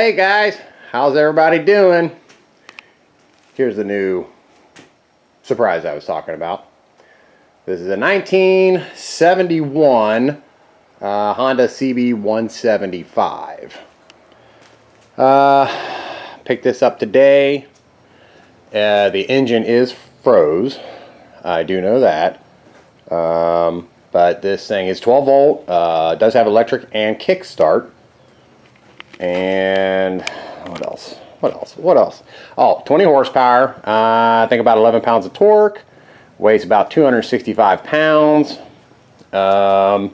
Hey guys, how's everybody doing? Here's the new surprise I was talking about. This is a 1971 Honda CB175. Picked this up today. The engine is froze. I do know that. But this thing is 12 volt. Does have electric and kickstart. And what else? Oh, 20 horsepower. I think about 11 pounds of torque. Weighs about 265 pounds. Yeah,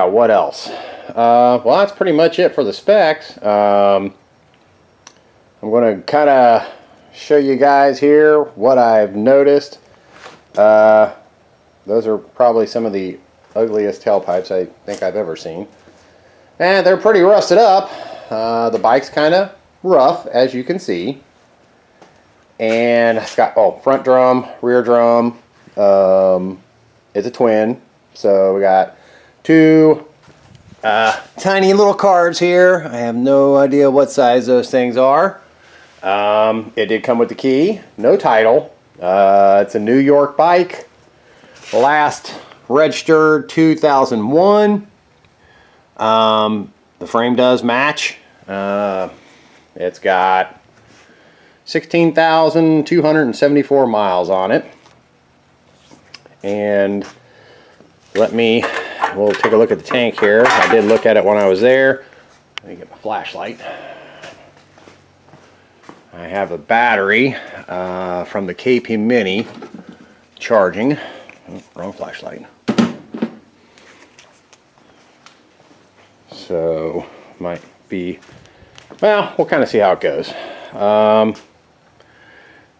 what else? Well, that's pretty much it for the specs. I'm going to kind of show you guys here what I've noticed. Those are probably some of the ugliest tailpipes I think I've ever seen. And they're pretty rusted up. The bike's kind of rough, as you can see. And it's got, front drum, rear drum. It's a twin. So we got two tiny little carbs here. I have no idea what size those things are. It did come with the key. No title. It's a New York bike. Last registered 2001. The frame does match. It's got 16,274 miles on it. And we'll take a look at the tank here. I did look at it when I was there. Let me get my flashlight. I have a battery from the KP Mini charging. Oh, wrong flashlight. So might be, well, we'll kind of see how it goes.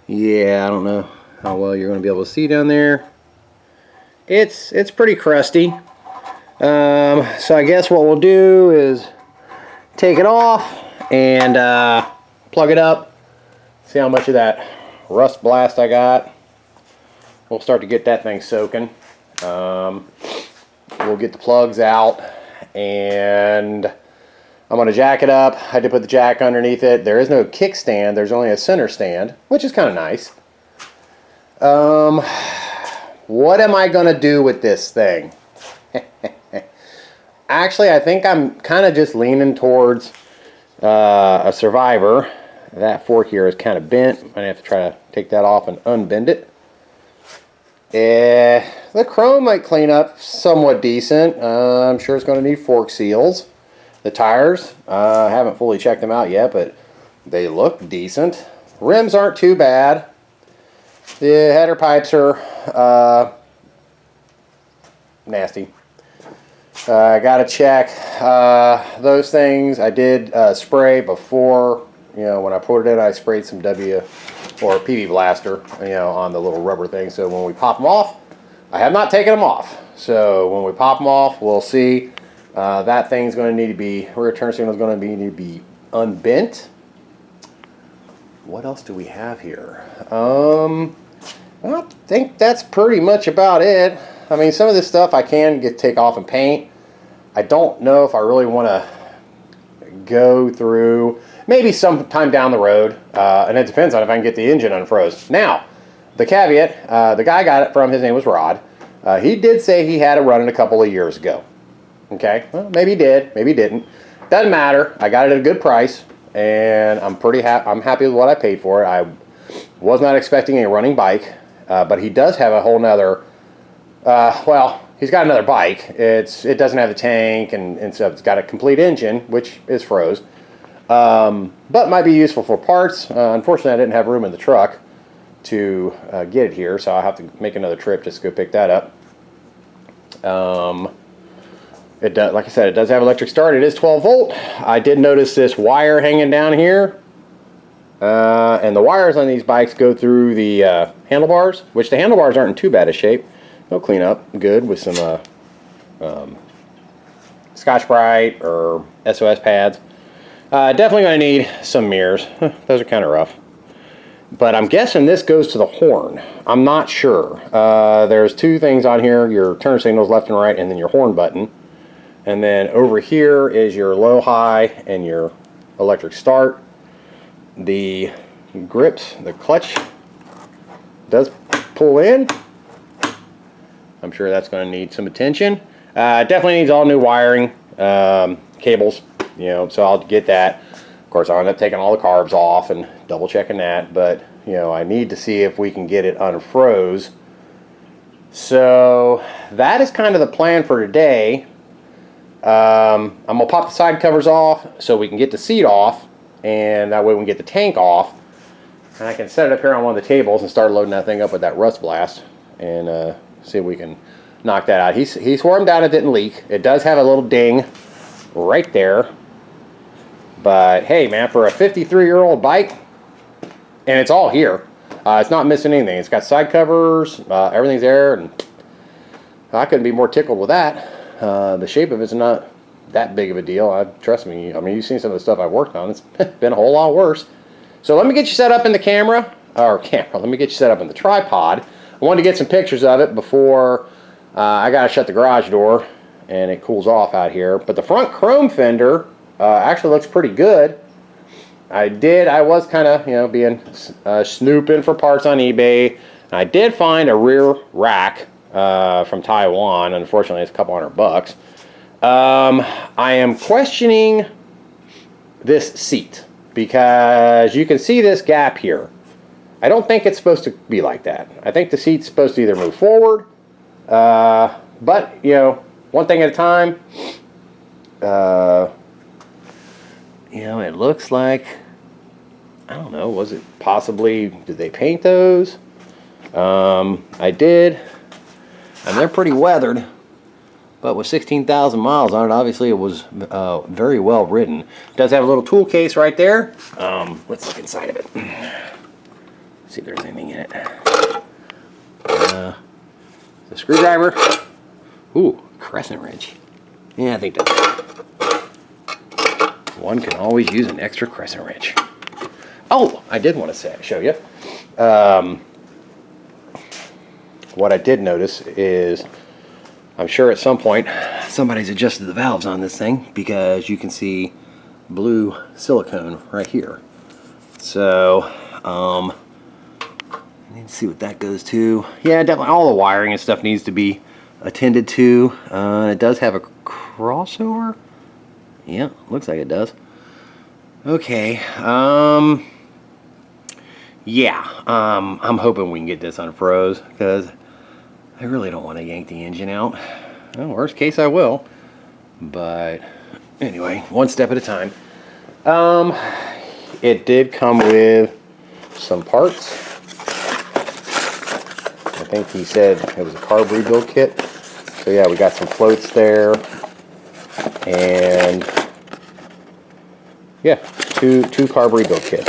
Yeah, I don't know how well you're going to be able to see down there. It's pretty crusty. So I guess what we'll do is take it off and plug it up. See how much of that rust blast I got. We'll start to get that thing soaking. We'll get the plugs out. And I'm going to jack it up. I had to put the jack underneath it. There is no kickstand. There's only a center stand, which is kind of nice. What am I going to do with this thing? Actually, I think I'm kind of just leaning towards a Survivor. That fork here is kind of bent. I'm going to have to try to take that off and unbend it. The chrome might clean up somewhat decent. I'm sure it's going to need fork seals. The tires, I haven't fully checked them out yet, but they look decent. Rims aren't too bad. The header pipes are nasty. I gotta check those things. I did spray before, when I put it in, I sprayed some PV Blaster, on the little rubber thing. So when we pop them off, I have not taken them off. So when we pop them off, we'll see. That thing's going to need to be, rear turn signal is going to need to be unbent. What else do we have here? I think that's pretty much about it. I mean, some of this stuff I can take off and paint. I don't know if I really want to go through. Maybe sometime down the road, and it depends on if I can get the engine unfroze. Now, the caveat, the guy got it from, his name was Rod. He did say he had it running a couple of years ago. Okay, well, maybe he did, maybe he didn't. Doesn't matter. I got it at a good price, and I'm happy with what I paid for it. I was not expecting a running bike, but he does have a whole nother, he's got another bike. It doesn't have the tank, and so it's got a complete engine, which is froze. But might be useful for parts. Unfortunately, I didn't have room in the truck to get it here, so I'll have to make another trip just to go pick that up. It does, like I said, it does have electric start. It is 12 volt. I did notice this wire hanging down here, and the wires on these bikes go through the handlebars, which the handlebars aren't in too bad a shape. They'll clean up good with some Scotch-Brite or SOS pads. Definitely going to need some mirrors. Those are kind of rough. But I'm guessing this goes to the horn. I'm not sure. There's two things on here, your turn signals left and right, and then your horn button. And then over here is your low, high, and your electric start. The grips, the clutch does pull in. I'm sure that's going to need some attention. Definitely needs all new wiring, cables, you know, so I'll get that. Of course, I'll end up taking all the carbs off and double checking that, but, you know, I need to see if we can get it unfroze. So that is kind of the plan for today. I'm going to pop the side covers off so we can get the seat off, and that way we can get the tank off. And I can set it up here on one of the tables and start loading that thing up with that rust blast and see if we can knock that out. He swore him down it didn't leak. It does have a little ding right there. But hey, man, for a 53-year-old bike, and it's all here. It's not missing anything. It's got side covers, everything's there, and I couldn't be more tickled with that. The shape of it's not that big of a deal. Trust me. I mean, you've seen some of the stuff I've worked on. It's been a whole lot worse. So let me get you set up in the camera. Let me get you set up in the tripod. I wanted to get some pictures of it before I got to shut the garage door and it cools off out here. But the front chrome fender actually looks pretty good. I was kind of, you know, being snooping for parts on eBay. And I did find a rear rack from Taiwan. Unfortunately, it's a couple $100. I am questioning this seat because you can see this gap here. I don't think it's supposed to be like that. I think the seat's supposed to either move forward, but, you know, one thing at a time. You know, it looks like, I don't know, was it possibly, did they paint those? I did, and they're pretty weathered, but with 16,000 miles on it, obviously it was very well ridden. It does have a little tool case right there. Let's look inside of it. See if there's anything in it. The screwdriver. Ooh, crescent wrench. Yeah, I think that's it. One can always use an extra crescent wrench. Oh, I did want to show you. What I did notice is, I'm sure at some point somebody's adjusted the valves on this thing because you can see blue silicone right here. So, I need to see what that goes to. Yeah, definitely all the wiring and stuff needs to be attended to. It does have a crossover. Yeah, looks like it does. Okay, yeah, I'm hoping we can get this unfroze because I really don't want to yank the engine out. Well, worst case I will, but anyway, one step at a time. It did come with some parts. I think he said it was a carb rebuild kit. So yeah, we got some floats there, and yeah, two carb rebuild kits,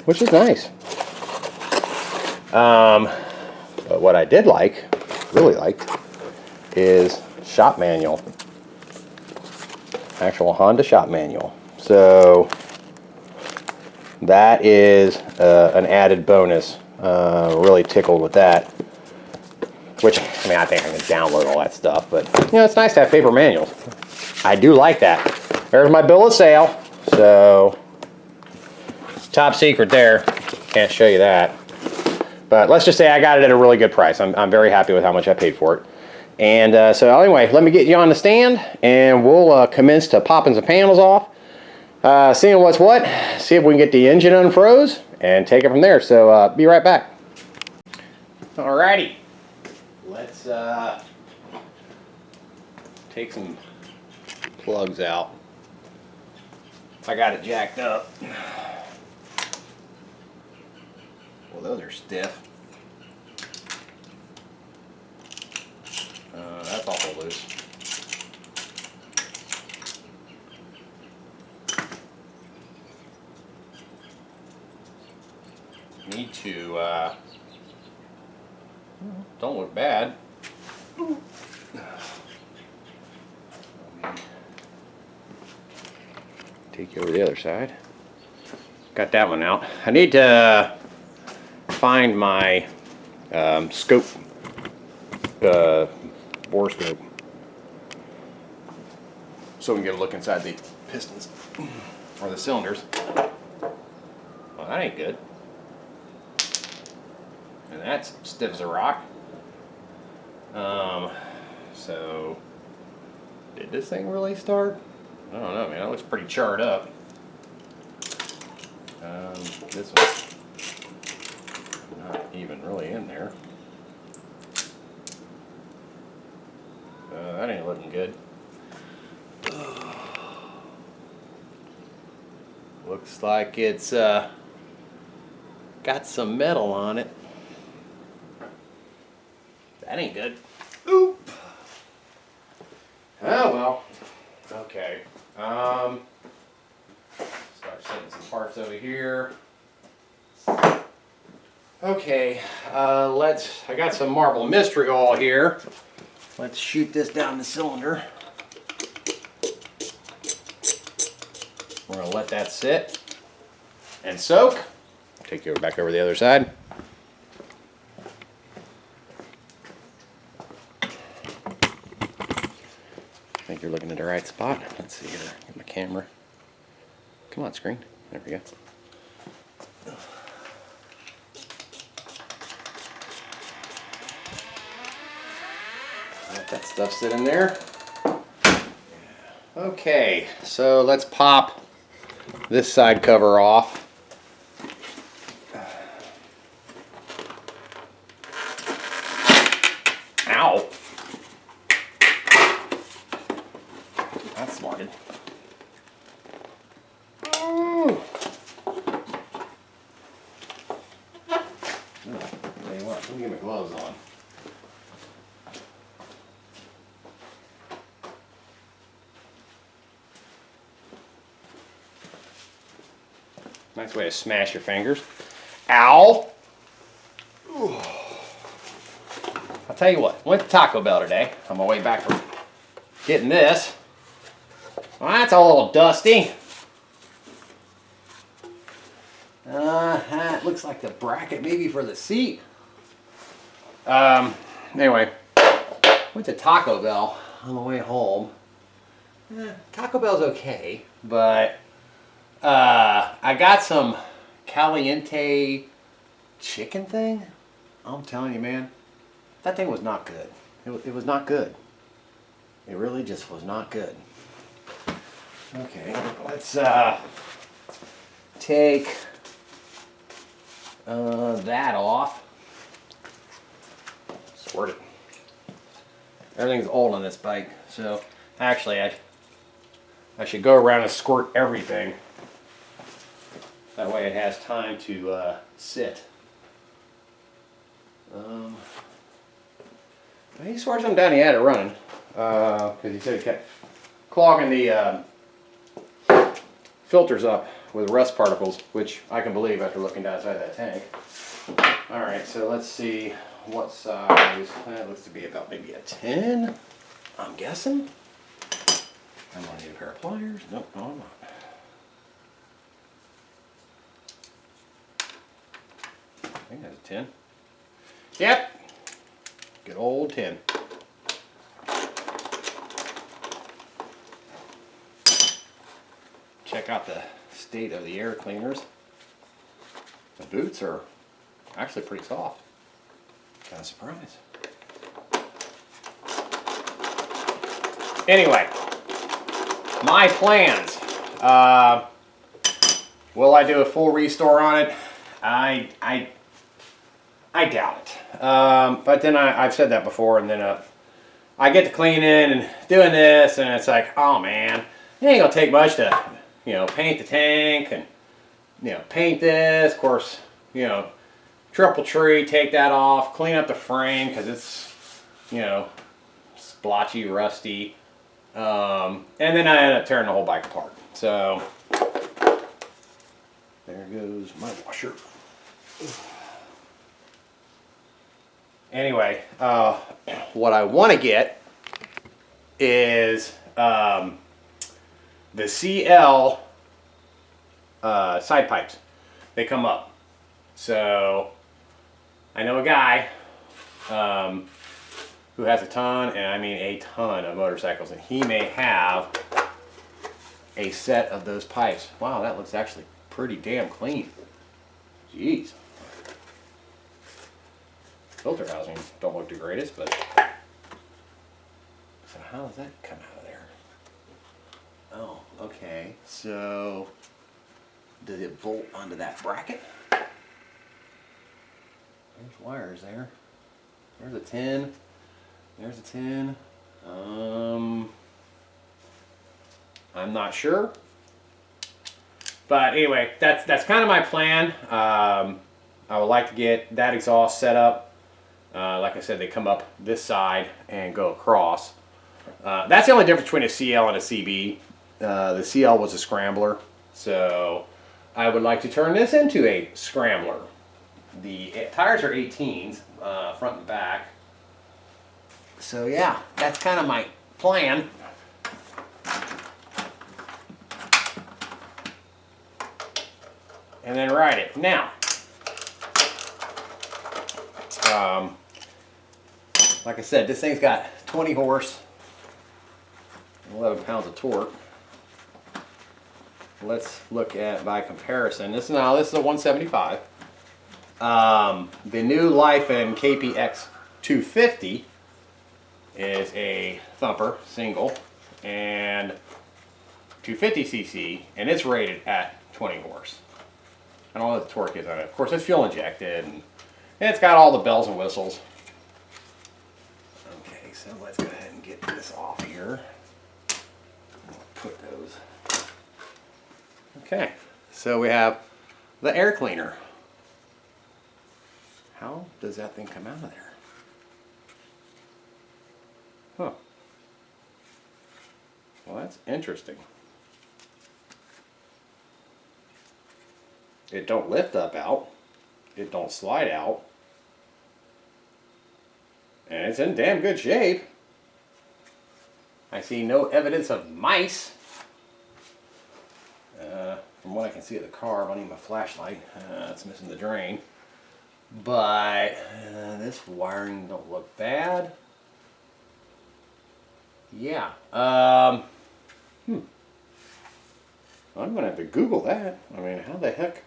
which is nice. But what I did really liked, is shop manual. Actual Honda shop manual. So that is an added bonus. Really tickled with that. Which, I mean, I think I can download all that stuff, but you know, it's nice to have paper manuals. I do like that. There's my bill of sale. So top secret there. Can't show you that. But let's just say I got it at a really good price. I'm very happy with how much I paid for it. And so anyway, let me get you on the stand, and we'll commence to popping some panels off, seeing what's what, see if we can get the engine unfroze, and take it from there. So be right back. Alrighty, let's take some plugs out. I got it jacked up. Well, those are stiff. That's awful loose. Need to, don't look bad. Take you over the other side. Got that one out. I need to find my scope, bore scope. so we can get a look inside the pistons or the cylinders. Well, that ain't good. And that's stiff as a rock. So did this thing really start? I don't know, man. It looks pretty charred up. This one's not even really in there. That ain't looking good. Looks like it's got some metal on it. That ain't good. Oop. Oh well. Okay. Start setting some parts over here. Okay. I got some marble mystery oil here. Let's shoot this down the cylinder. We're gonna let that sit and soak. I'll take you back over the other side. I think you're looking at the right spot. Let's see here. Get my camera. Come on, screen. There we go. Let that stuff sit in there. Okay, so let's pop this side cover off. Ow! That smarted. Ooh. Tell you what, let me get my gloves on. Nice way to smash your fingers. Ow! Ooh. I'll tell you what, went to Taco Bell today on my way back from getting this. Well, that's a little dusty. It looks like the bracket maybe for the seat. Anyway, went to Taco Bell on the way home. Taco Bell's okay, but I got some caliente chicken thing. I'm telling you, man, that thing was not good. It was not good. It really just was not good. Okay, let's take that off. Squirt it. Everything's old on this bike, so actually I should go around and squirt everything. That way it has time to sit. He swore something down, he had it running. Because he said he kept clogging the filters up with rust particles, which I can believe after looking down inside that tank. Alright, so let's see what size. That looks to be about maybe a 10, I'm guessing. I'm going to need a pair of pliers. Nope, no I'm not. I think that's a 10. Yep. Good old 10. Check out the state of the air cleaners. The boots are actually pretty soft. Kind of surprised. Anyway, my plans. Will I do a full restore on it? I doubt it. But then I've said that before, and then I get to cleaning and doing this, and it's like, oh man, it ain't gonna take much to, paint the tank and, paint this. Of course, triple tree, take that off, clean up the frame because it's, splotchy, rusty, and then I end up tearing the whole bike apart. So there goes my washer. Anyway, what I want to get is the CL side pipes. They come up. So I know a guy who has a ton, and I mean a ton of motorcycles, and he may have a set of those pipes. Wow, that looks actually pretty damn clean. Jeez. Filter housing don't look the greatest, but so how does that come out of there? Oh, okay. So does it bolt onto that bracket? There's wires there. There's a 10. There's a 10. I'm not sure. But anyway, that's kind of my plan. I would like to get that exhaust set up. Like I said, they come up this side and go across. That's the only difference between a CL and a CB. The CL was a scrambler, so I would like to turn this into a scrambler. The tires are 18s, front and back. So yeah, that's kind of my plan. And then ride it. Now, like I said, this thing's got 20 horse, 11 pounds of torque. Let's look at by comparison. This is a 175. The new Lifen KPX 250 is a thumper single and 250cc, and it's rated at 20 horse. I don't know what the torque is on it. Of course, it's fuel injected, and it's got all the bells and whistles. Okay, so let's go ahead and get this off here. I'll put those. Okay, so we have the air cleaner. How does that thing come out of there? Huh. Well, that's interesting. It don't lift up out. It don't slide out. And it's in damn good shape. I see no evidence of mice. From what I can see of the car, I need my flashlight. It's missing the drain. But this wiring don't look bad. Yeah. I'm gonna have to Google that. I mean, how the heck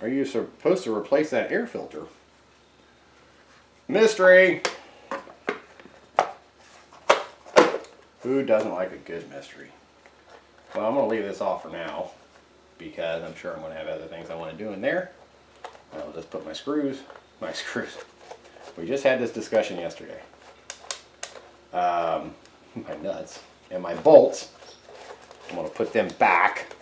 are you supposed to replace that air filter? Mystery. Who doesn't like a good mystery? Well, I'm gonna leave this off for now because I'm sure I'm gonna have other things I want to do in there. I'll just put my screws. We just had this discussion yesterday. My nuts and my bolts. I'm gonna put them back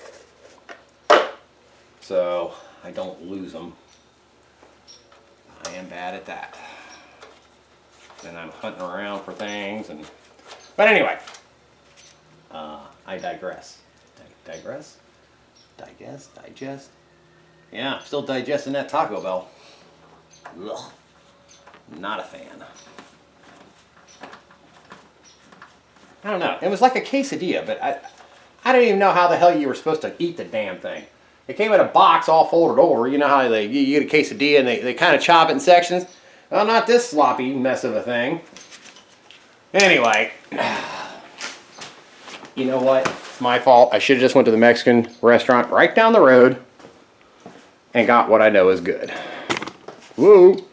so I don't lose them. I am bad at that. And I'm hunting around for things, but anyway, I digress. Digest. Yeah, I'm still digesting that Taco Bell. Ugh, not a fan. I don't know. It was like a quesadilla, but I didn't even know how the hell you were supposed to eat the damn thing. It came in a box all folded over. You know how you get a quesadilla and they kind of chop it in sections? Well, not this sloppy mess of a thing. Anyway, you know what? It's my fault. I should have just went to the Mexican restaurant right down the road and got what I know is good. Woo!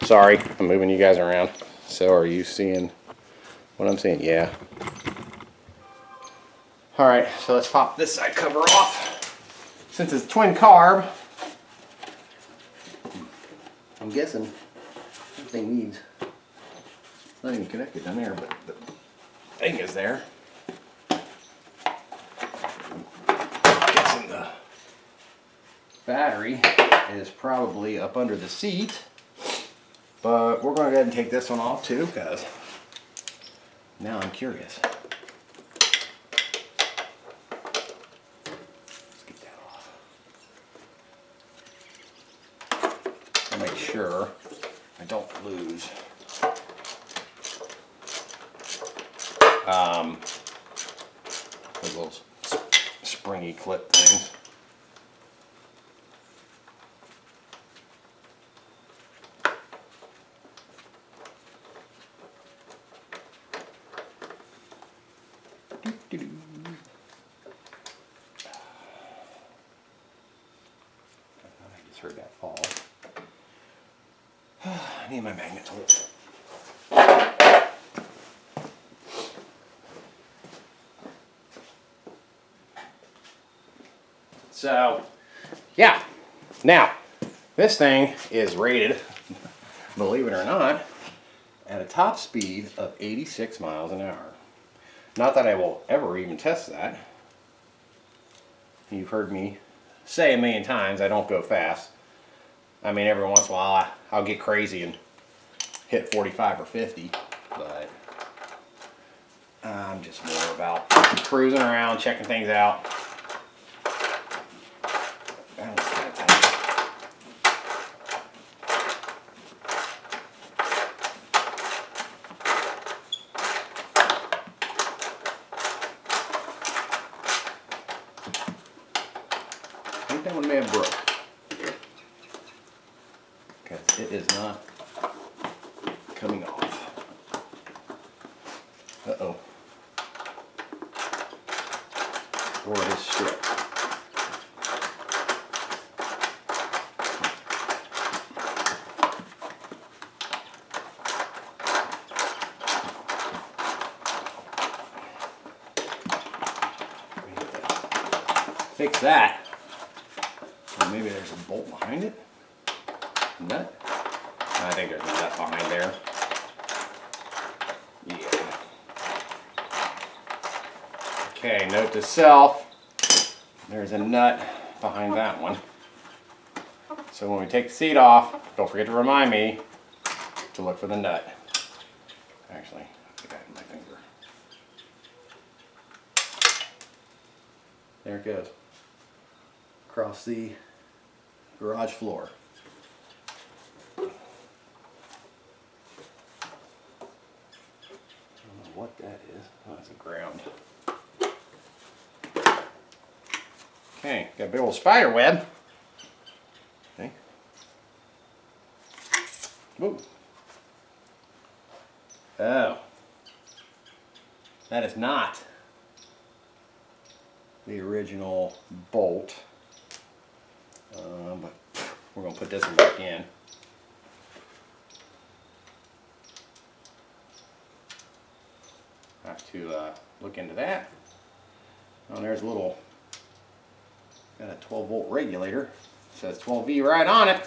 Sorry, I'm moving you guys around. So are you seeing what I'm seeing? Yeah. Alright, so let's pop this side cover off. Since it's twin carb, I'm guessing this thing needs, it's not even connected down there, but the thing is there. I'm guessing the battery is probably up under the seat, but we're going to go ahead and take this one off too, because now I'm curious. Let's get that off. I'll make sure I don't lose those little springy clip things. heard that fall. I need my magnet tool. So, yeah. Now, this thing is rated, believe it or not, at a top speed of 86 miles an hour. Not that I will ever even test that. You've heard me say a million times I don't go fast. I mean, every once in a while I'll get crazy and hit 45 or 50, but I'm just more about cruising around, checking things out. I think that one may have broke. Because it is not coming off. Uh-oh. Or it is stripped. Fix that. Or maybe there's a bolt behind it. Nut? I think there's a nut behind there. Yeah. Okay, note to self, there's a nut behind that one. So when we take the seat off, don't forget to remind me to look for the nut. Actually, I'll get that in my finger. There it goes. Across the garage floor. I don't know what that is. Oh, that's a ground. Okay, got a big old spider web. Okay. Whoa. Oh. That is not the original bolt. But we're going to put this one back in. Have to look into that. Oh, there's a little, got a 12 volt regulator. It says 12V right on it.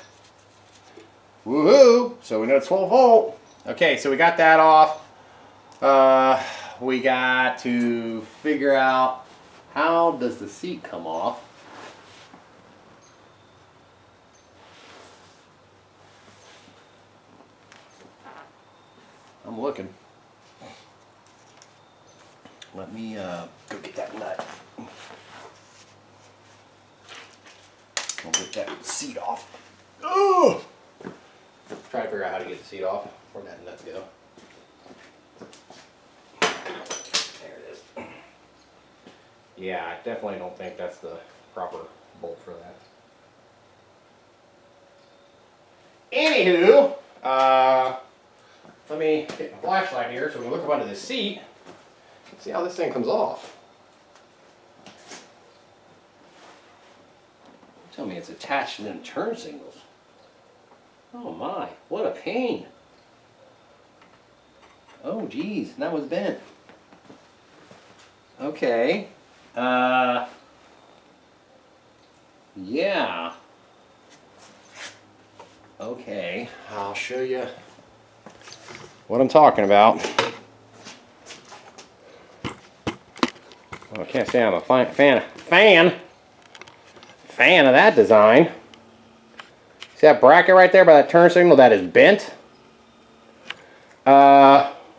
Woohoo! So we know it's 12 volt. Okay, so we got that off. We got to figure out how does the seat come off. I'm looking. Let me go get that nut. I'll get that seat off. Oh! Try to figure out how to get the seat off. Where'd that nut go? There it is. Yeah, I definitely don't think that's the proper bolt for that. Anywho, let me get my flashlight here so we can look up under the seat. See how this thing comes off. Tell me it's attached to them turn signals. Oh my, what a pain. Oh geez, that was bent. Okay. Yeah. Okay, I'll show you what I'm talking about. Well, I can't say I'm a fan of that design. See that bracket right there by that turn signal that is bent?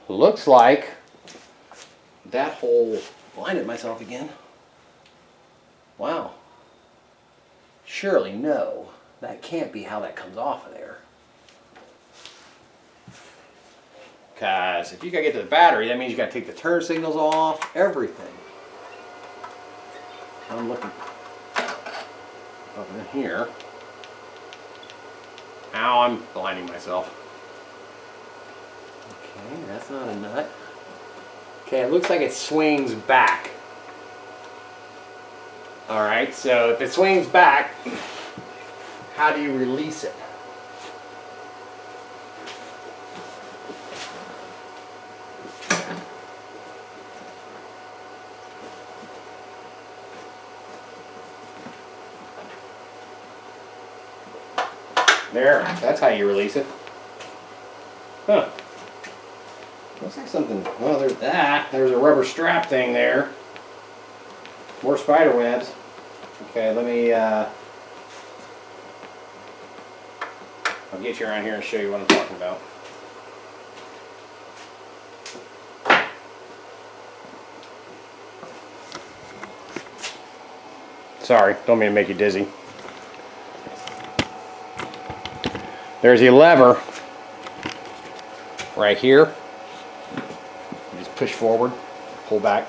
Looks like that hole, blinded myself again. Wow. Surely no, that can't be how that comes off of there. Because if you gotta get to the battery, that means you gotta take the turn signals off, everything. I'm looking up in here. Ow, I'm blinding myself. Okay, that's not a nut. Okay, it looks like it swings back. Alright, so if it swings back, how do you release it? There, that's how you release it. Huh. Looks like something, well, there's that. There's a rubber strap thing there. More spider webs. Okay, let me, I'll get you around here and show you what I'm talking about. Sorry, don't mean to make you dizzy. There's a lever right here. You just push forward, pull back.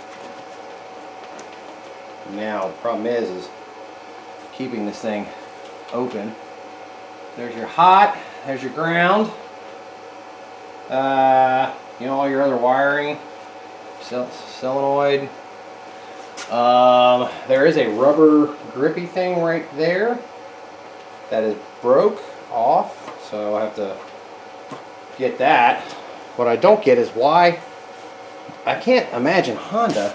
Now the problem is keeping this thing open. There's your hot, there's your ground. You know, all your other wiring, solenoid. There is a rubber grippy thing right there that is broke off. So I have to get that. What I don't get is why I can't imagine Honda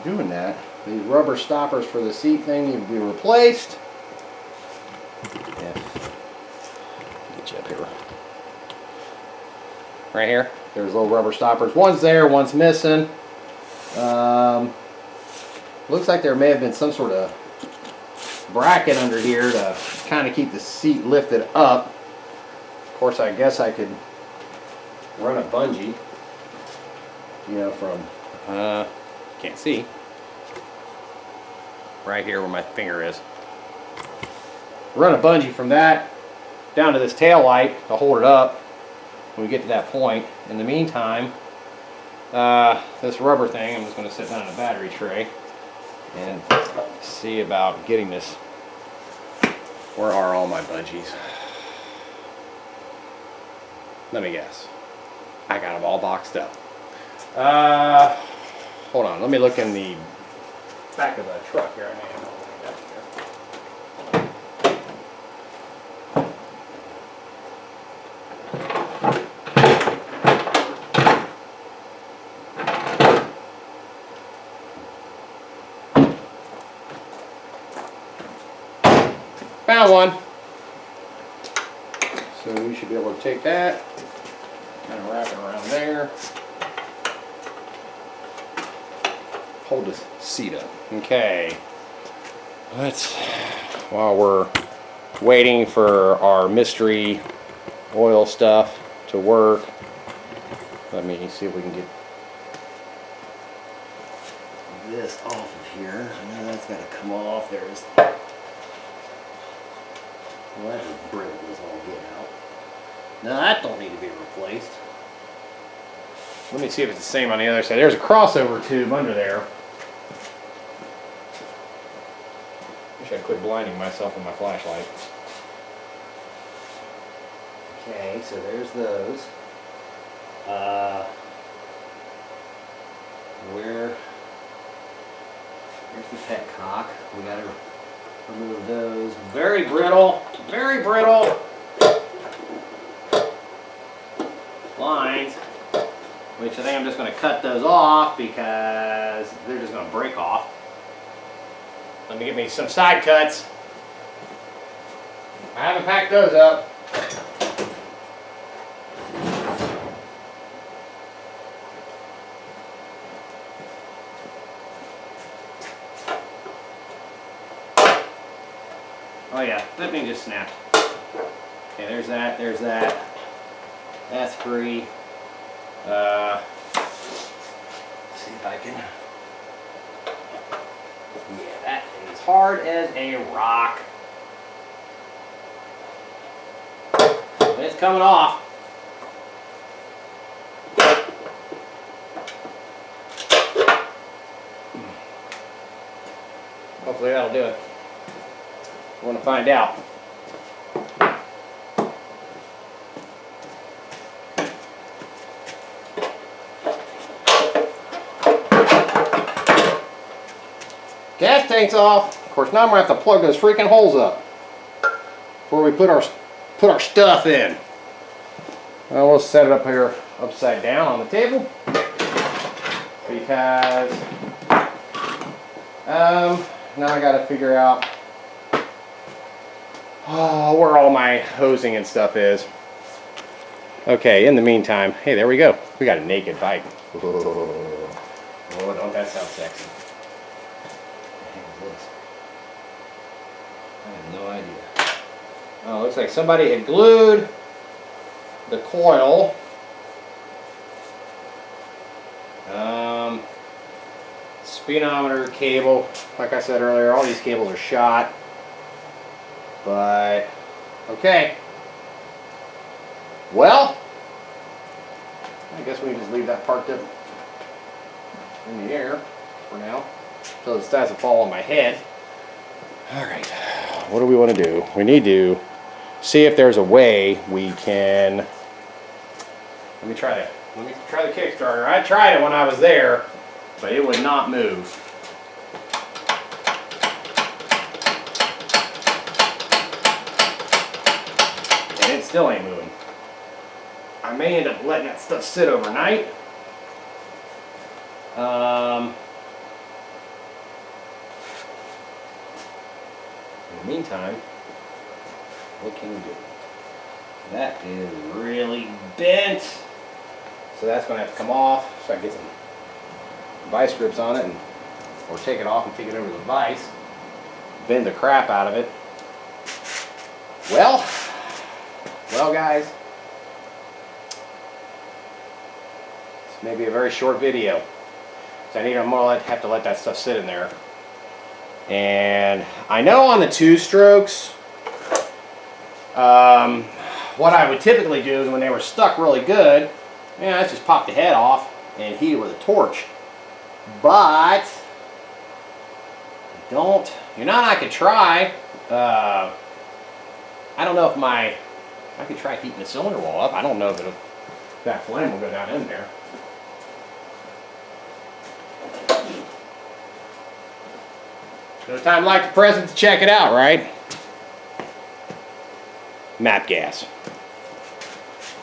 doing that. These rubber stoppers for the seat thing need to be replaced. Yeah. Get you up here. Right here. There's little rubber stoppers. One's there, one's missing. Looks like there may have been some sort of bracket under here to kind of keep the seat lifted up. Of course, I guess I could run a bungee, you know, from can't see, right here where my finger is. Run a bungee from that down to this tail light to hold it up when we get to that point. In the meantime, this rubber thing, I'm just going to sit down in a battery tray and see about getting this. Where are all my bungees? Let me guess. I got them all boxed up. Hold on, let me look in the back of the truck here. I may have one back here. Found one. So we should be able to take that, kind of wrap it around there. Hold this seat up. Okay. While we're waiting for our mystery oil stuff to work, let me see if we can get this off of here. I know that's got to come off. There's, well, that just brittle as all get out. Now that don't need to be replaced. Let me see if it's the same on the other side. There's a crossover tube under there. Wish I'd quit blinding myself with my flashlight. Okay, so there's those. Here's the petcock. We gotta remove those. Very brittle lines, which I think I'm just going to cut those off because they're just going to break off. Let me get me some side cuts. I haven't packed those up. Oh yeah, that thing just snapped. Okay, there's that. That's free. Let's see if I can. Yeah, that thing is hard as a rock. But it's coming off. Hopefully that'll do it. I want to find out. Gas tanks off. Of course, now I'm gonna have to plug those freaking holes up before we put our stuff in. We'll set it up here upside down on the table because now I got to figure out where all my hosing and stuff is. Okay, in the meantime, hey, there we go. We got a naked bike. Oh, don't that sound sexy? What the heck is this? I have no idea. Oh, looks like somebody had glued the coil. Speedometer cable. Like I said earlier, all these cables are shot. But, okay. Well, I guess we can just leave that parked up in the air for now until it starts to fall on my head. Alright, what do we want to do? We need to see if there's a way we can... Let me try the Kickstarter. I tried it when I was there, but it would not move. And it still ain't moving. I may end up letting that stuff sit overnight. In the meantime, what can we do? That is really bent. So that's going to have to come off. So I can get some vice grips on it, or take it off and take it over to the vice. Bend the crap out of it. Well guys. This may be a very short video. So I need to have to let that stuff sit in there. And I know on the 2-strokes, what I would typically do is when they were stuck really good, let's just pop the head off and heat it with a torch. But I could try. I don't know if I could try heating the cylinder wall up. I don't know if that flame will go down in there. No time like the present to check it out, right? Map gas.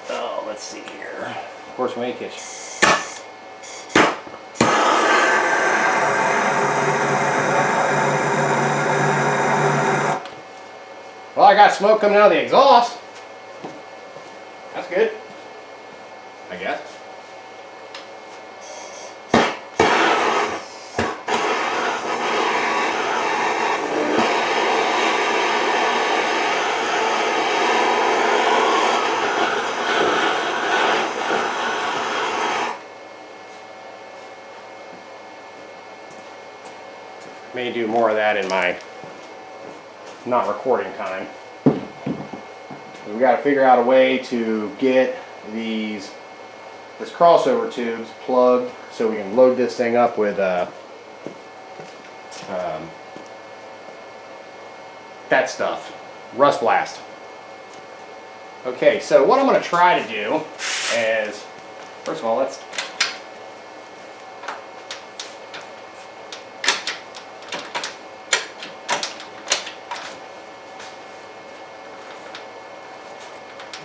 Oh, let's see here. Of course, we ain't kitchen. Well, I got smoke coming out of the exhaust. That's good, I guess. May do more of that in my not recording time. We got to figure out a way to get this crossover tubes plugged so we can load this thing up with that stuff, rust blast. Okay, so what I'm going to try to do is, first of all, let's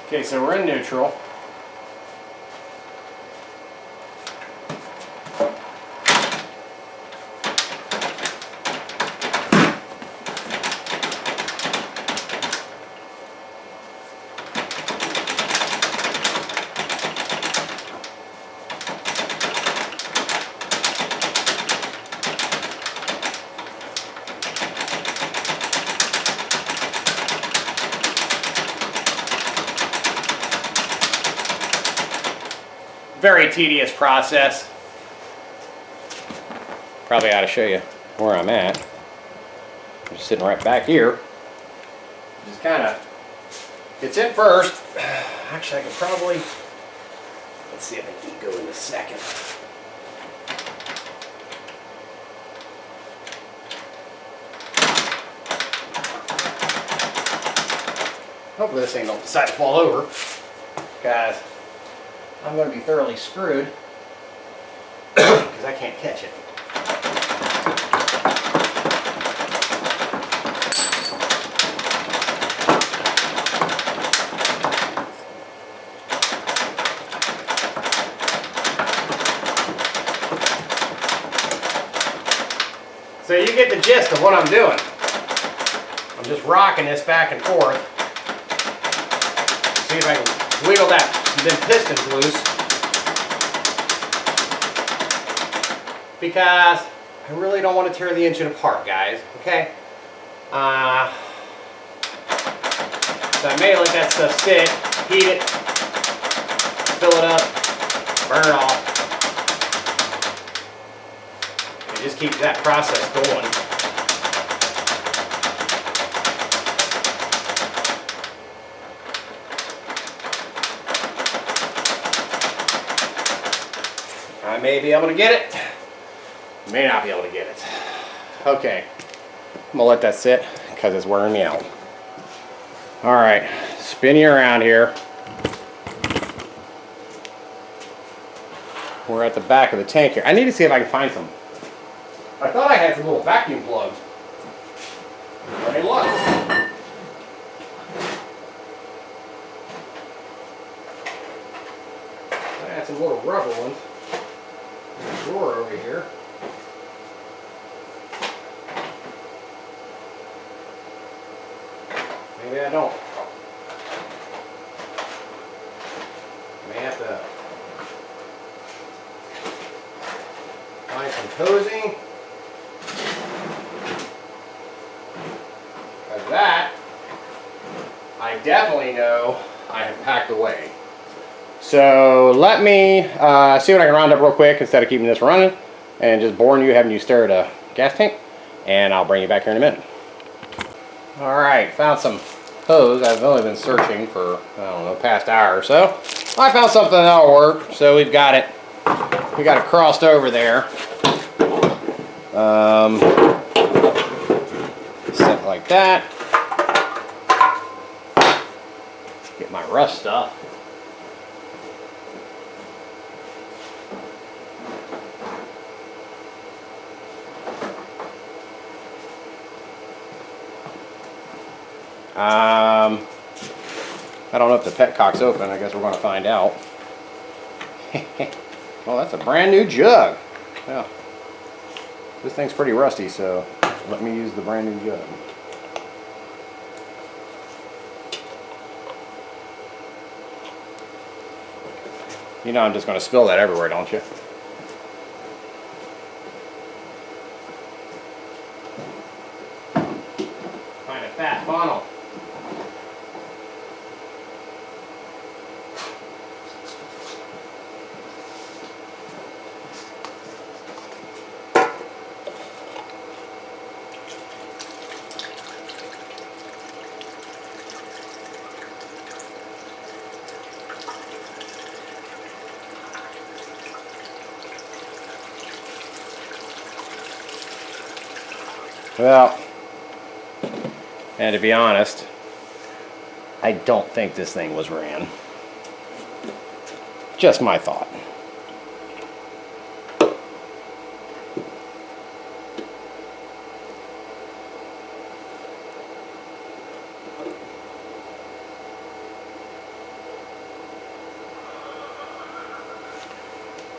okay, so we're in neutral. Very tedious process. Probably ought to show you where I'm at. I'm just sitting right back here. Just kind of, it's in first. Actually, I could probably, let's see if I can go in a second. Hopefully this thing don't decide to fall over, guys. I'm going to be thoroughly screwed because I can't catch it. get the gist of what I'm doing. I'm just rocking this back and forth. See if I can wiggle them pistons loose. Because I really don't want to tear the engine apart, guys. Okay? So I may let that stuff sit, heat it, fill it up, burn it off. And just keep that process going. I may be able to get it, may not be able to get it. Okay, I'm gonna let that sit because it's wearing me out. All right, spinning around here. We're at the back of the tank here. I need to see if I can find some. I thought I had some little vacuum plugs. Any luck? I had some little rubber ones in the drawer over here. Maybe I don't. May have to find some hosing. Because that, I definitely know I have packed away. So let me see what I can round up real quick instead of keeping this running and just boring you, having you stare at a gas tank. And I'll bring you back here in a minute. Alright, found some hose. I've only been searching for, I don't know, past hour or so. I found something that'll work, so we've got it. We got it crossed over there. Set like that. Get my rust stuff. I don't know if the petcock's open. I guess we're going to find out. Well, that's a brand new jug. Yeah. This thing's pretty rusty, so let me use the brand new jug. You know I'm just going to spill that everywhere, don't you? Find a fat funnel. Well, and to be honest, I don't think this thing was ran. Just my thought.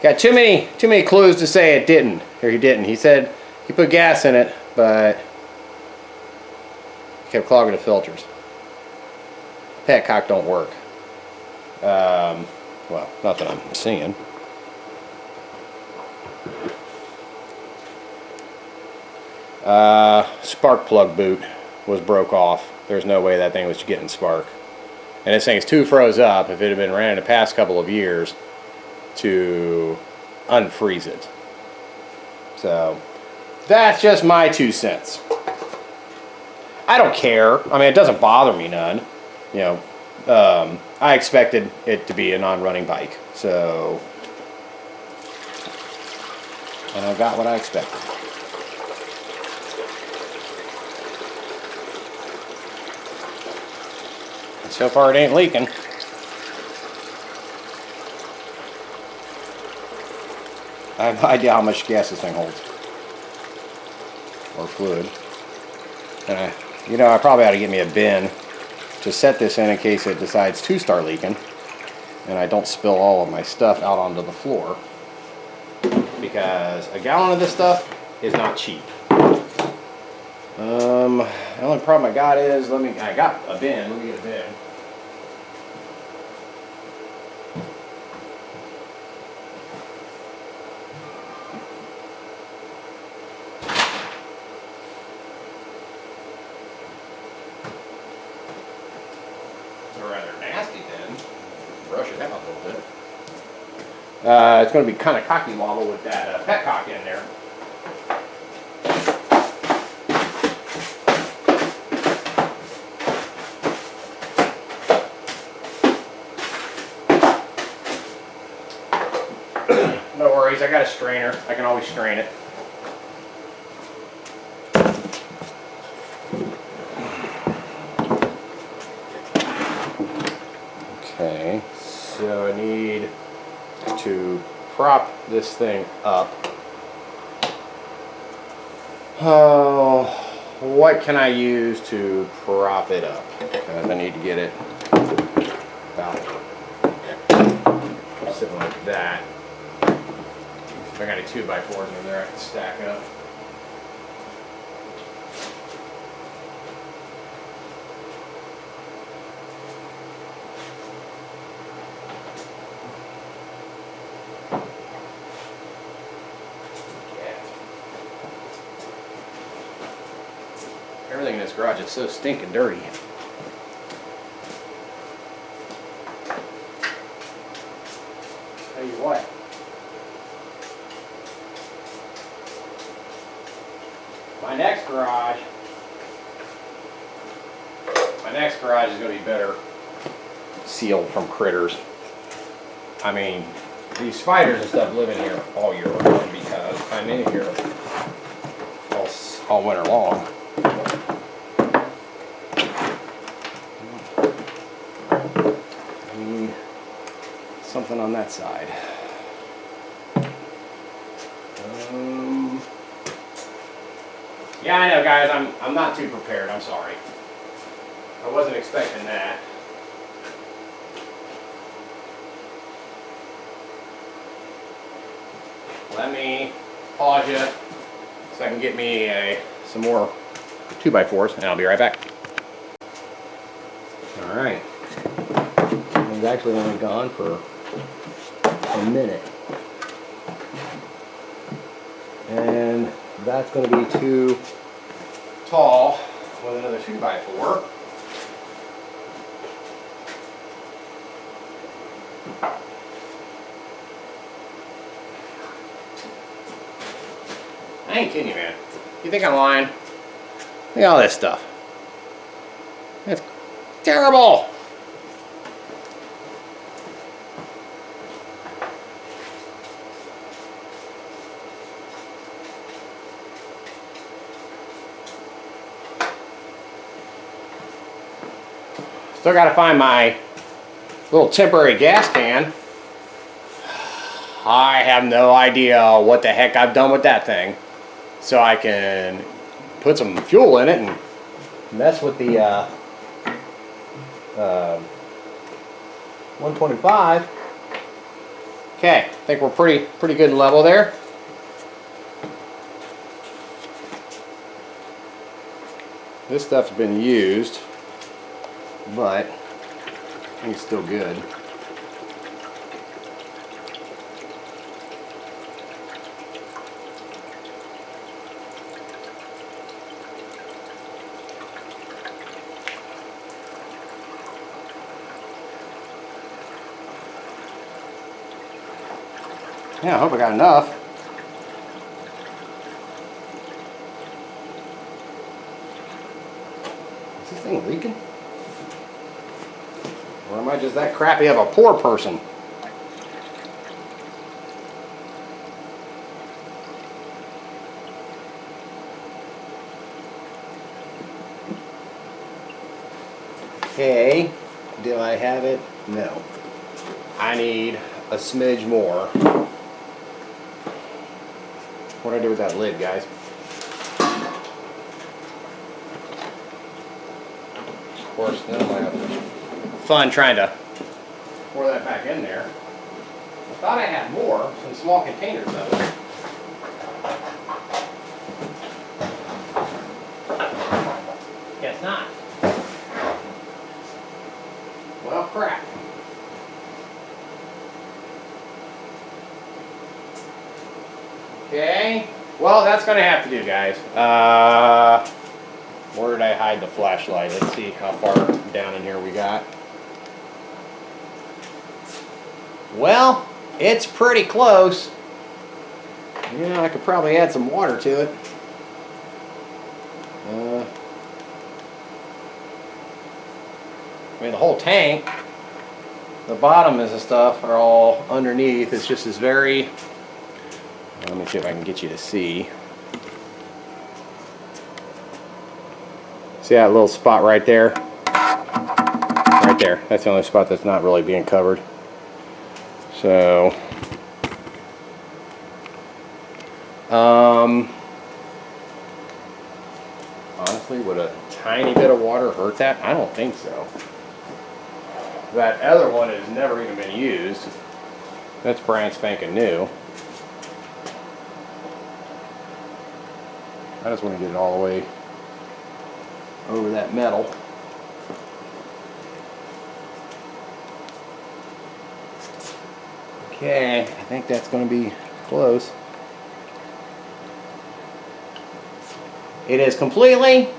Got too many clues to say it didn't, or he didn't. He said he put gas in it, but kept clogging the filters. Petcock don't work. Well, not that I'm seeing. Spark plug boot was broke off. There's no way that thing was getting spark. And this thing's too froze up, if it had been ran in the past couple of years, to unfreeze it. So that's just my 2 cents. I don't care. I mean, it doesn't bother me none. You know, I expected it to be a non-running bike, so, and I got what I expected. And so far, it ain't leaking. I have no idea how much gas this thing holds, or fluid. And I probably ought to get me a bin to set this in case it decides to start leaking, and I don't spill all of my stuff out onto the floor, because a gallon of this stuff is not cheap. The only problem I got is, I got a bin. Let me get a bin. It's a rather nasty bin. Brush it out a little bit. It's going to be kind of cocky model with that petcock in there. No worries, I got a strainer. I can always strain it. Okay, so I need to prop this thing up. Oh, what can I use to prop it up? Because I need to get it about something like that. I got a 2x4 in there I can stack up. Everything in this garage is so stinking dirty. Tell you what. My next garage is going to be better sealed from critters. I mean, these spiders and stuff live in here all year round because I'm in here all winter long. I need something on that side. Yeah, I know, guys. I'm not too prepared. I'm sorry. I wasn't expecting that. Let me pause you so I can get me some more 2x4s, and I'll be right back. All right. He's actually only gone for a minute, and that's going to be too tall with another 2x4. I ain't kidding you, man. You think I'm lying? Look at all this stuff. That's terrible. Still got to find my little temporary gas can. I have no idea what the heck I've done with that thing. So I can put some fuel in it and mess with the 125. Okay, I think we're pretty good level there. This stuff's been used, but I think it's still good. Yeah, I hope I got enough. Is this thing leaking? Or am I just that crappy of a poor person? Okay, do I have it? No. I need a smidge more. What do I do with that lid, guys? Of course, then I have fun trying to pour that back in there. I thought I had more, some small containers of it. crap. Okay, well, that's going to have to do, guys. Where did I hide the flashlight? Let's see how far down in here we got. Well, it's pretty close. Yeah, I could probably add some water to it. I mean, the whole tank, the bottom is the stuff are all underneath. It's just this very, let me see if I can get you to see. See that little spot right there? Right there. That's the only spot that's not really being covered. So, honestly, would a tiny bit of water hurt that? I don't think so. That other one has never even been used. That's brand spanking new. I just want to get it all the way over that metal. Okay, I think that's going to be close. It is completely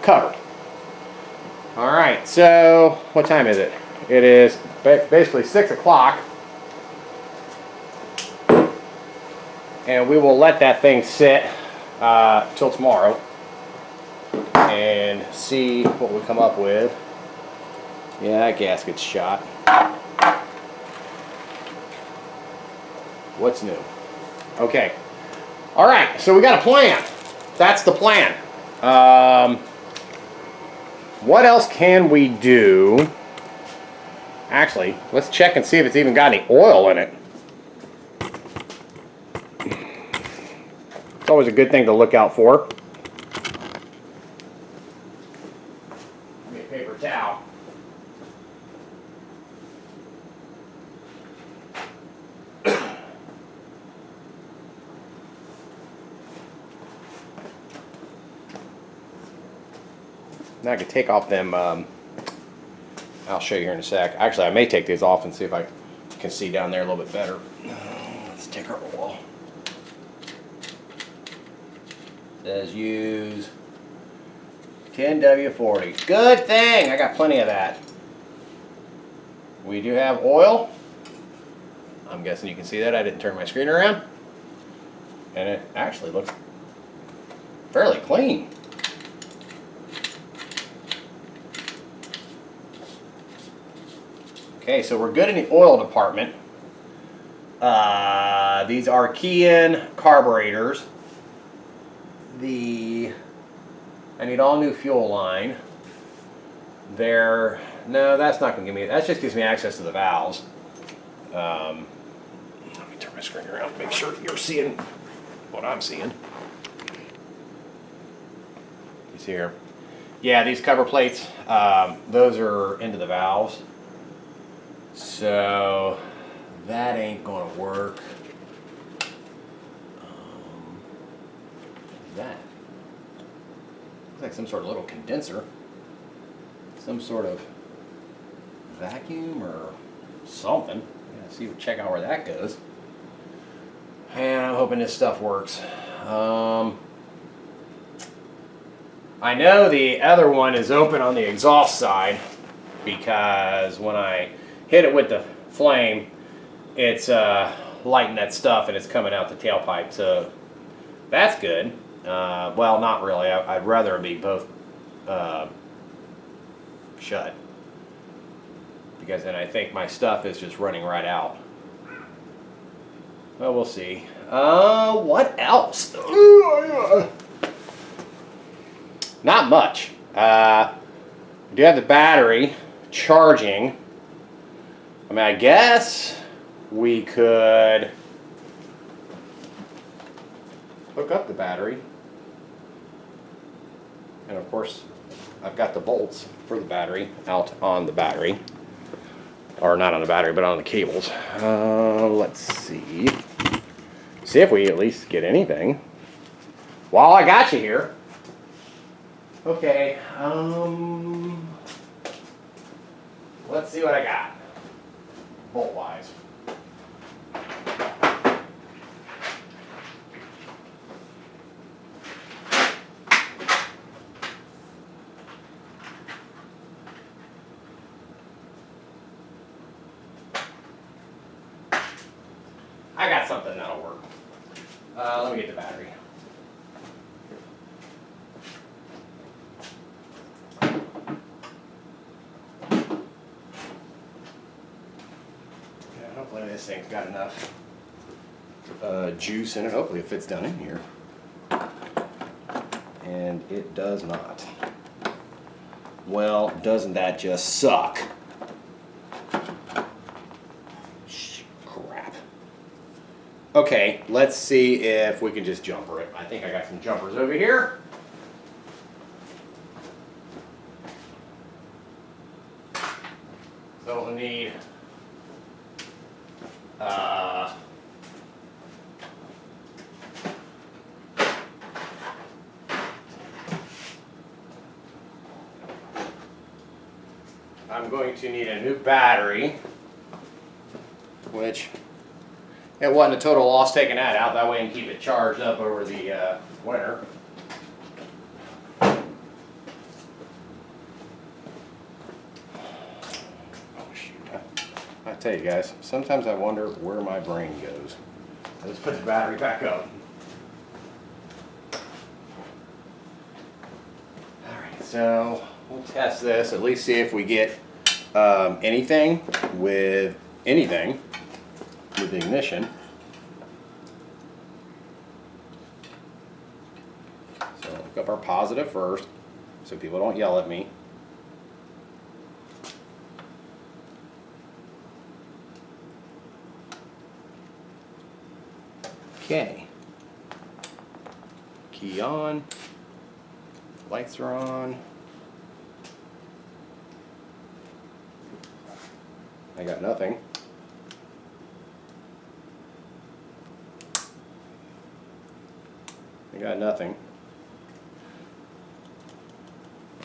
covered. All right, so what time is it? It is basically 6 o'clock. And we will let that thing sit till tomorrow and see what we come up with. Yeah, that gasket's shot. What's new? Okay. All right, so we got a plan. That's the plan. What else can we do? Actually, let's check and see if it's even got any oil in it. It's always a good thing to look out for. Give me a paper towel. Now I can take off them, I'll show you here in a sec. Actually, I may take these off and see if I can see down there a little bit better. Let's take our oil. Says use 10W40. Good thing, I got plenty of that. We do have oil. I'm guessing you can see that. I didn't turn my screen around. And it actually looks fairly clean. Okay, so we're good in the oil department. These are key-in carburetors. I need all new fuel line. No, that's not going to give me, that just gives me access to the valves. Let me turn my screen around to make sure you're seeing what I'm seeing. You see here? Yeah, these cover plates, those are into the valves. So that ain't going to work. What's that? Looks like some sort of little condenser. Some sort of vacuum or something. Yeah, check out where that goes. And I'm hoping this stuff works. I know the other one is open on the exhaust side because when I hit it with the flame, it's lighting that stuff and it's coming out the tailpipe, so that's good. Well, not really. I'd rather it be both shut, because then I think my stuff is just running right out. Well, we'll see. What else? Not much. We do have the battery charging. I mean, I guess we could hook up the battery. And of course, I've got the bolts for the battery out on the battery. Or not on the battery, but on the cables. Let's see. See if we at least get anything. While I got you here. Okay, what let's see what I got, bolt-wise. I got something that'll work. Let me get the battery. Yeah, hopefully this thing's got enough juice in it. Hopefully it fits down in here. And it does not. Well, doesn't that just suck? Crap. Okay, let's see if we can just jumper it. I think I got some jumpers over here. So we'll need I'm going to need a new battery, which it wasn't a total loss taking that out. That way I can keep it charged up over the winter. Oh shoot. I tell you guys, sometimes I wonder where my brain goes. Let's put the battery back up. Alright, so we'll test this, at least see if we get anything with the ignition. So look up our positive first, so people don't yell at me. Okay. Key on. Lights are on. I got nothing. I got nothing.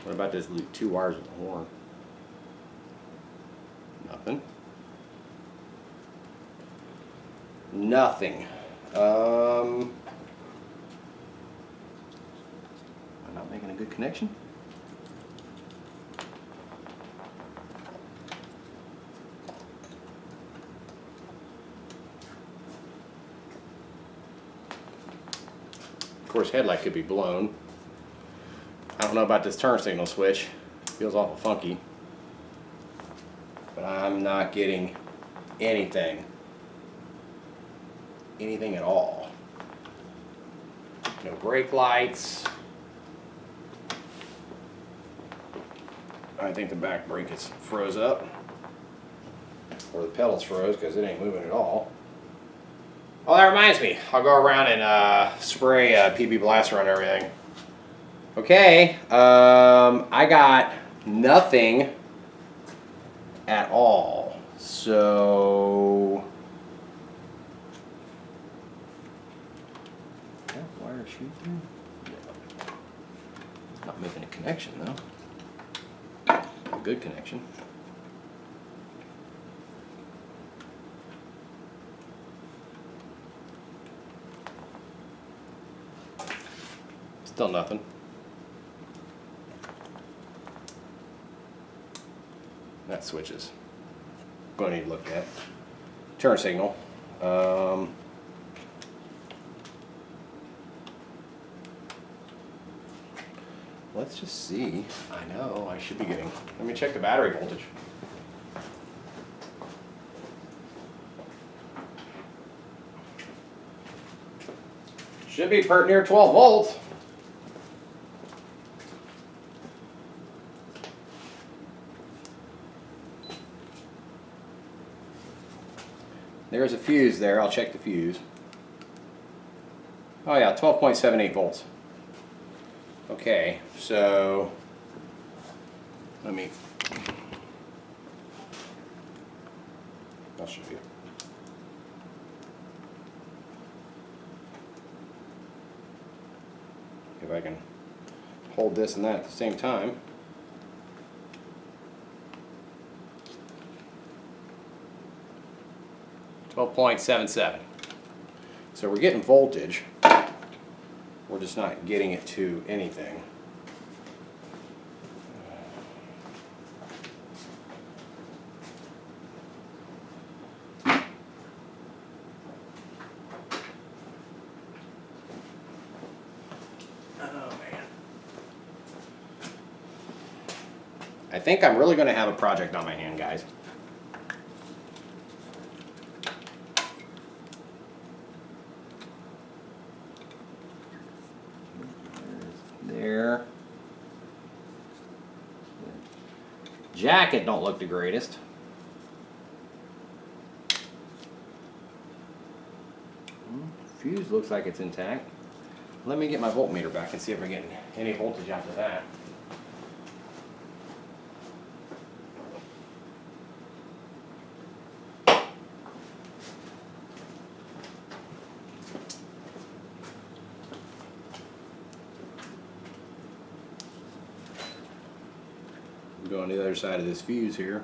What about this 2 wires with the horn? Nothing. Nothing. I'm not making a good connection. Of course, headlight could be blown. I don't know about this turn signal switch. Feels awful funky. But I'm not getting anything. Anything at all. No brake lights. I think the back brake is froze up. Or the pedals froze because it ain't moving at all. Oh, that reminds me. I'll go around and spray PB Blaster on everything. Okay, I got nothing at all. So, that wire shoot through? No. It's not making a connection though. A good connection. Still nothing. That switches. Going to need to look at. Turn signal. Let's just see. I know I should be getting. Let me check the battery voltage. Should be pretty near 12 volts. There's a fuse there. I'll check the fuse. Oh yeah, 12.78 volts. Okay, so let me. I'll show you. If I can hold this and that at the same time. 12.77. So we're getting voltage. We're just not getting it to anything. I think I'm really going to have a project on my hand, guys. There. Jacket don't look the greatest. Fuse looks like it's intact. Let me get my voltmeter back and see if we're getting any voltage after that. Go on the other side of this fuse here.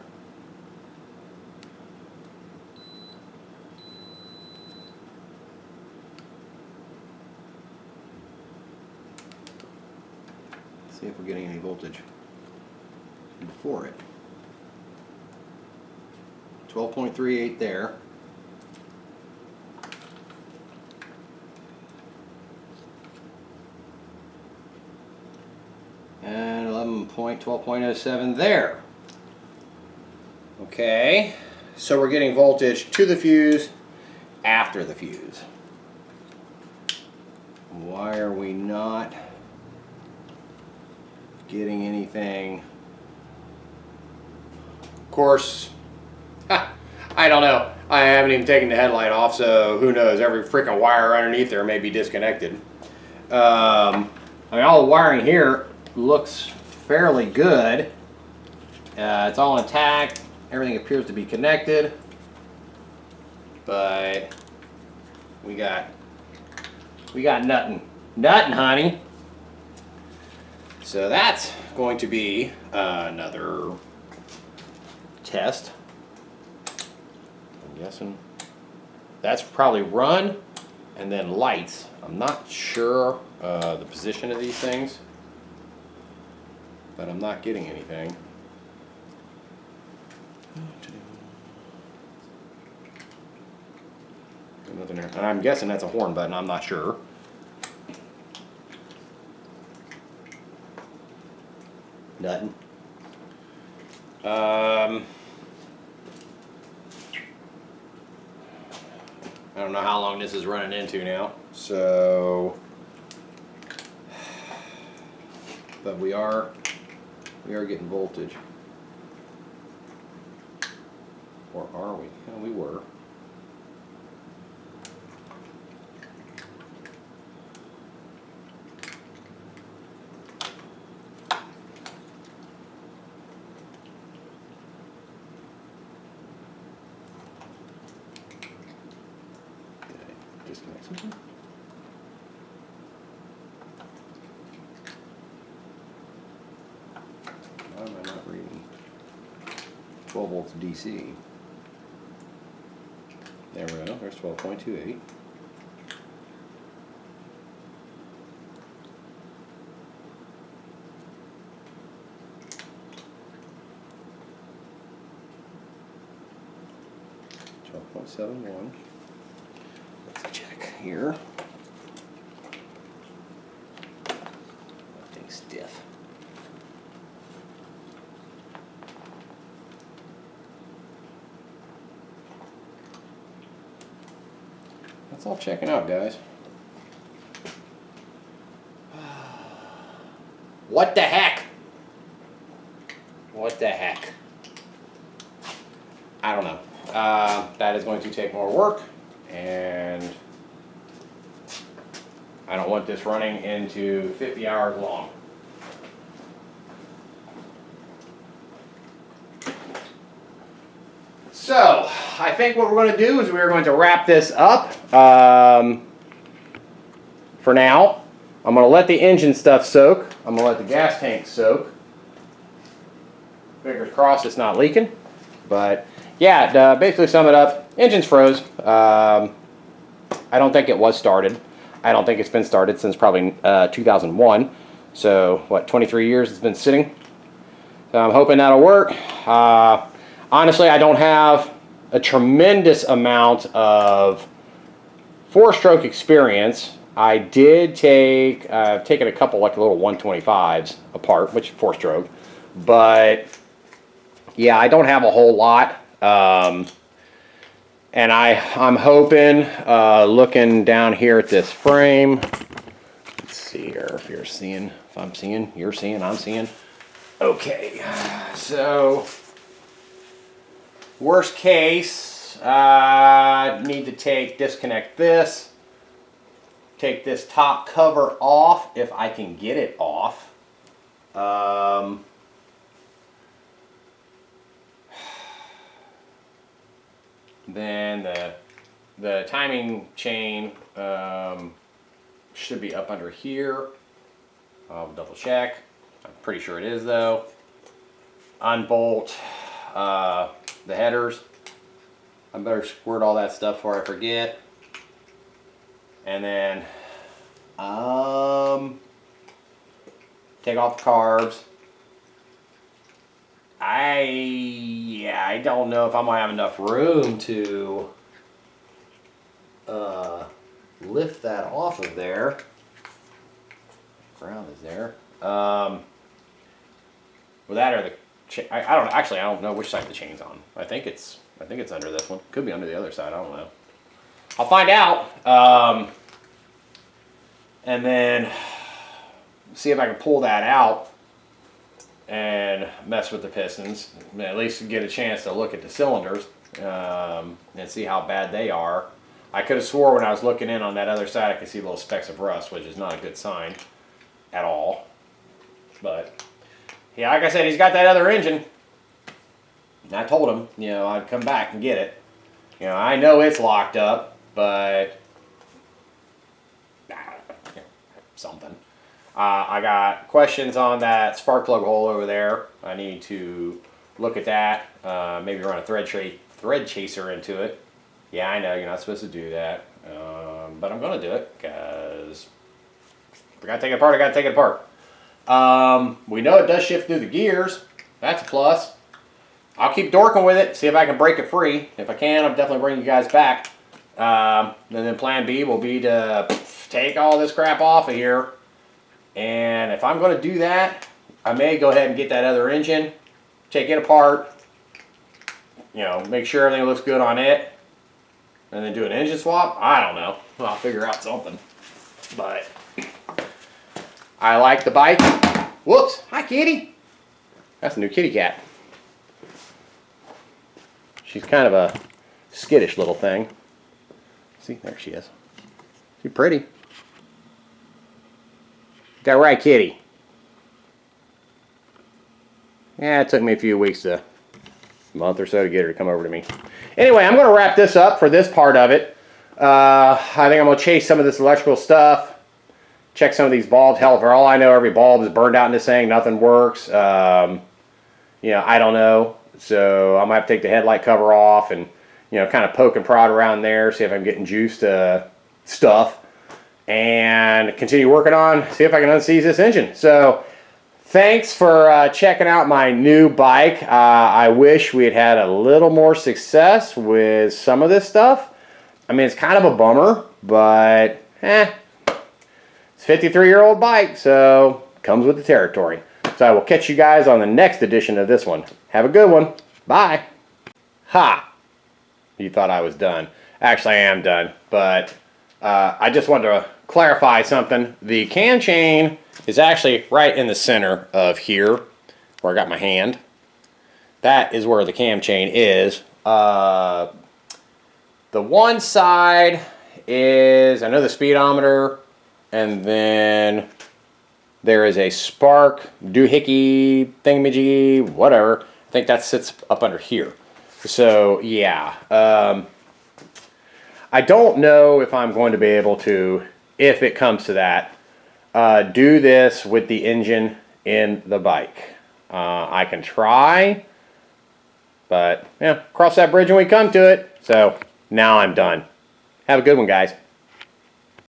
See if we're getting any voltage before it. 12.38 there. And 12.07 there. Okay, so we're getting voltage to the fuse after the fuse. Why are we not getting anything? Of course, I don't know. I haven't even taken the headlight off, so who knows? Every freaking wire underneath there may be disconnected. I mean, all the wiring here looks fairly good. It's all intact. Everything appears to be connected. But we got nothing. Nothing, honey. So that's going to be another test. I'm guessing that's probably run and then lights. I'm not sure the position of these things, but I'm not getting anything. Nothing there. And I'm guessing that's a horn button. I'm not sure. Nothing. I don't know how long this is running into now. So, but we are getting voltage. Or are we? Yeah, we were. Disconnect something. Why am I not reading 12 volts DC? There we go, there's 12.28. .71. Let's check here. That thing's stiff. That's all checking out, guys. What the heck? What the heck? I don't know. That is going to take more work, and I don't want this running into 50 hours long. So, I think what we're going to do is we're going to wrap this up for now. I'm going to let the engine stuff soak. I'm going to let the gas tank soak. Fingers crossed it's not leaking. But yeah, to basically sum it up, engine's froze. I don't think it was started. I don't think it's been started since probably 2001. So, what, 23 years it's been sitting? So I'm hoping that'll work. Honestly, I don't have a tremendous amount of four-stroke experience. I did take, I've taken a couple like little 125s apart, which is four-stroke. But, yeah, I don't have a whole lot. And I'm hoping, looking down here at this frame, let's see here if you're seeing, if I'm seeing, you're seeing, I'm seeing. Okay, so worst case, I need to disconnect this, take this top cover off if I can get it off. Then the timing chain should be up under here. I'll double check. I'm pretty sure it is though. Unbolt the headers. I better squirt all that stuff before I forget. And then take off the carbs. I don't know if I'm gonna have enough room to lift that off of there. Ground is there. Well, that or the I don't know which side the chain's on. I think it's under this one. Could be under the other side. I don't know. I'll find out. And then see if I can pull that out and mess with the pistons. At least get a chance to look at the cylinders and see how bad they are. I could have swore when I was looking in on that other side I could see little specks of rust, which is not a good sign at all. But yeah, like I said, he's got that other engine. And I told him, you know, I'd come back and get it. You know, I know it's locked up, but something. I got questions on that spark plug hole over there. I need to look at that. Maybe run a thread chaser into it. Yeah, I know you're not supposed to do that, but I'm going to do it because if I got to take it apart, I got to take it apart. We know it does shift through the gears. That's a plus. I'll keep dorking with it, see if I can break it free. If I can, I'll definitely bring you guys back. And then plan B will be to take all this crap off of here. And if I'm going to do that, I may go ahead and get that other engine, take it apart, you know, make sure everything looks good on it, and then do an engine swap. I don't know. I'll figure out something. But I like the bike. Whoops. Hi, kitty. That's a new kitty cat. She's kind of a skittish little thing. See, there she is. She's pretty. That right, kitty? Yeah, it took me a few weeks, a month or so to get her to come over to me. Anyway, I'm going to wrap this up for this part of it. I think I'm going to chase some of this electrical stuff. Check some of these bulbs. Hell, for all I know, every bulb is burned out in this thing. Nothing works. You know, I don't know. So I might have to take the headlight cover off and, you know, kind of poke and prod around there, see if I'm getting juice to stuff, and continue working on, see if I can unseize this engine. So thanks for checking out my new bike. I wish we had had a little more success with some of this stuff. I mean, it's kind of a bummer, but it's a 53-year-old bike, so comes with the territory. So I will catch you guys on the next edition of this one. Have a good one. Bye. Ha! You thought I was done. Actually, I am done, but I just wanted to clarify something. The cam chain is actually right in the center of here, where I got my hand. That is where the cam chain is. The one side is, I know, the speedometer, and then there is a spark doohickey thingamajiggy, whatever. I think that sits up under here. So yeah, I don't know if I'm going to be able to, if it comes to that, do this with the engine in the bike. I can try, but yeah, cross that bridge when we come to it. So now I'm done. Have a good one, guys.